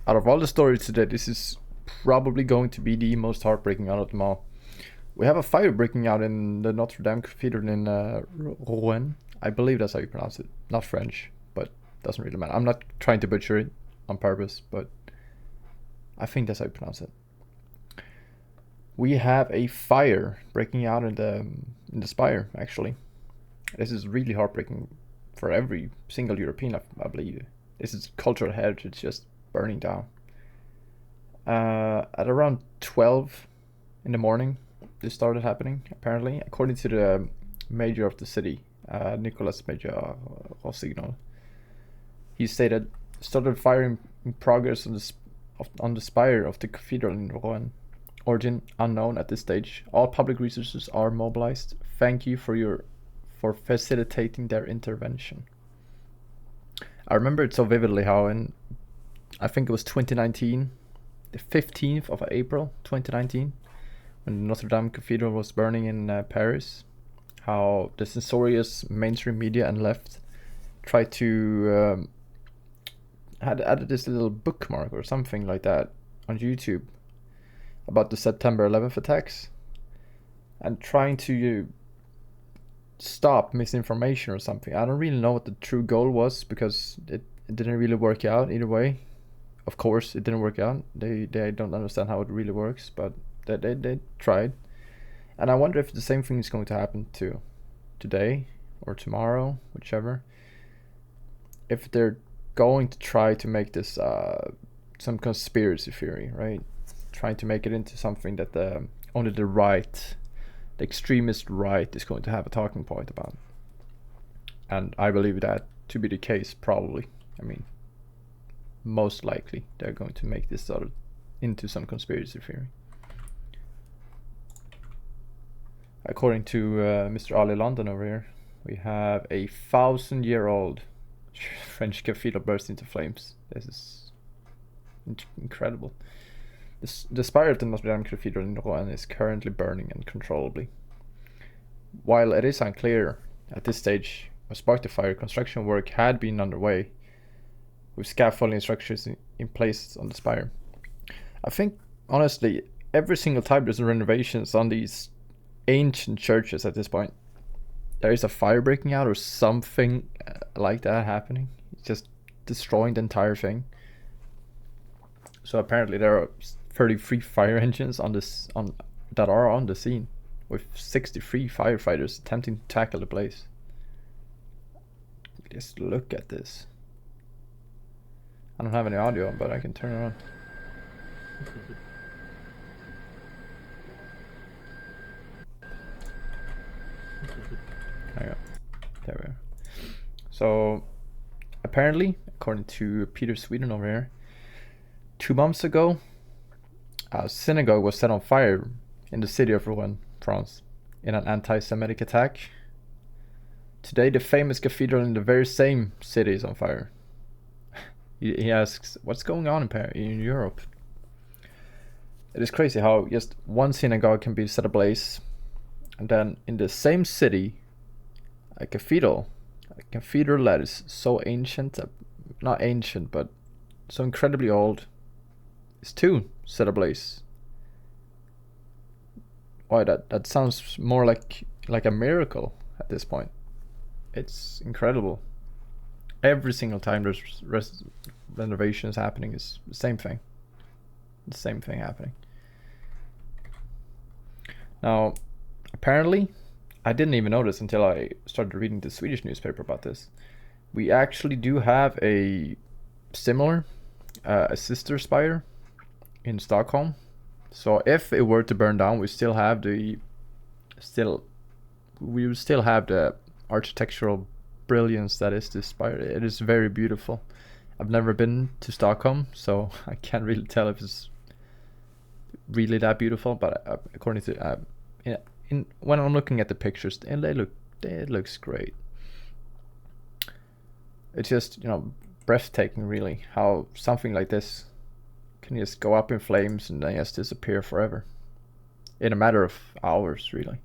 out of all the stories today, this is probably going to be the most heartbreaking out of them all. We have a fire breaking out in the Notre-Dame Cathedral in Rouen. I believe that's how you pronounce it. Not French, but doesn't really matter. I'm not trying to butcher it on purpose, but I think that's how you pronounce it. We have a fire breaking out in the spire, actually. This is really heartbreaking for every single European, I believe. This is cultural heritage just burning down. At around 12 in the morning, this started happening, apparently, according to the mayor of the city, Nicolas Major Rossignol. He stated, started fire in progress on the spire of the cathedral in Rouen. Origin unknown at this stage. All public resources are mobilized. Thank you for facilitating their intervention. I remember it so vividly how I think it was 2019, the 15th of April 2019, when Notre-Dame Cathedral was burning in Paris, how the censorious mainstream media and left tried to had added this little bookmark or something like that on YouTube about the September 11th attacks and trying to stop misinformation or something. I don't really know what the true goal was because it didn't really work out either way. Of course, it didn't work out. They don't understand how it really works, but they tried. And I wonder if the same thing is going to happen to today or tomorrow, whichever. If they're going to try to make this some conspiracy theory, right? Trying to make it into something that only the right, the extremist right, is going to have a talking point about. And I believe that to be the case, probably. I mean, most likely they're going to make this sort of into some conspiracy theory. According to Mr. Ali London over here, we have a 1,000-year-old French cathedral burst into flames. This is incredible. The spire of the Notre-Dame Cathedral in Rouen is currently burning uncontrollably. While it is unclear at this stage what sparked the fire, construction work had been underway with scaffolding structures in place on the spire. I think, honestly, every single time there's renovations on these ancient churches at this point, there is a fire breaking out or something like that happening. It's just destroying the entire thing. So apparently there are 33 fire engines that are on the scene, with 63 firefighters attempting to tackle the blaze. Just look at this. I don't have any audio, but I can turn it on. There we are. So apparently, according to Peter Sweden over here, 2 months ago, a synagogue was set on fire in the city of Rouen, France, in an anti-Semitic attack. Today, the famous cathedral in the very same city is on fire. He asks, what's going on in Europe? It is crazy how just one synagogue can be set ablaze, and then in the same city, a cathedral that is so ancient, not ancient, but so incredibly old, is too set ablaze. Why, that sounds more like a miracle at this point. It's incredible. Every single time there's renovations happening, is the same thing. The same thing happening. Now, apparently, I didn't even notice until I started reading the Swedish newspaper about this. We actually do have a similar, a sister spire in Stockholm. So if it were to burn down, we would still have the architectural brilliance that is this spire. It is very beautiful. I've never been to Stockholm, so I can't really tell if it's really that beautiful. But according to when I'm looking at the pictures, and it looks great. It's just, breathtaking, really, how something like this can just go up in flames and then just disappear forever in a matter of hours, really.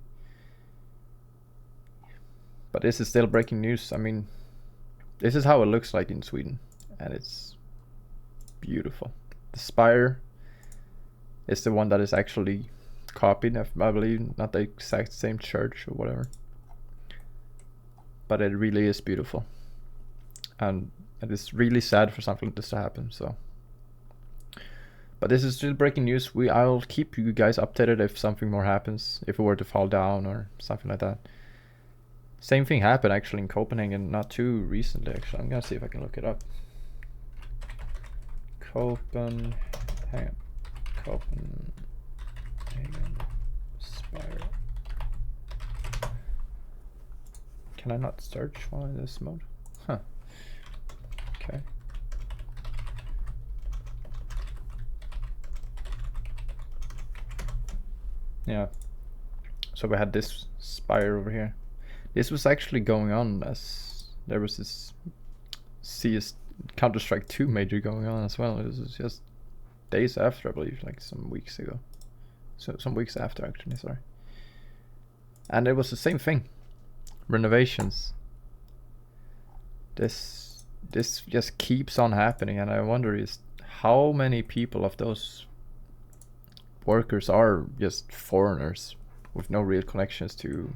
But this is still breaking news. I mean, this is how it looks like in Sweden, and it's beautiful. The spire is the one that is actually copied, I believe, not the exact same church or whatever. But it really is beautiful. And it is really sad for something like this to happen, so. But this is still breaking news. I'll keep you guys updated if something more happens, if it were to fall down or something like that. Same thing happened actually in Copenhagen not too recently. Actually, I'm gonna see if I can look it up. Copenhagen Spire. Can I not search while in this mode? Huh. Okay. Yeah. So we had this spire over here. This was actually going on as there was this CS Counter-Strike 2 major going on as well. It was just days after, I believe, like some weeks ago. So some weeks after, actually, sorry. And it was the same thing. Renovations. This just keeps on happening, and I wonder is how many people of those workers are just foreigners with no real connections to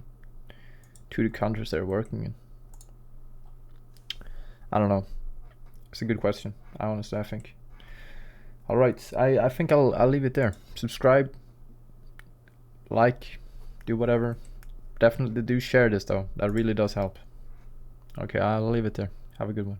the countries they're working in. I don't know. It's a good question. I think. All right, I think I'll leave it there. Subscribe, like, do whatever. Definitely do share this though. That really does help. Okay, I'll leave it there. Have a good one.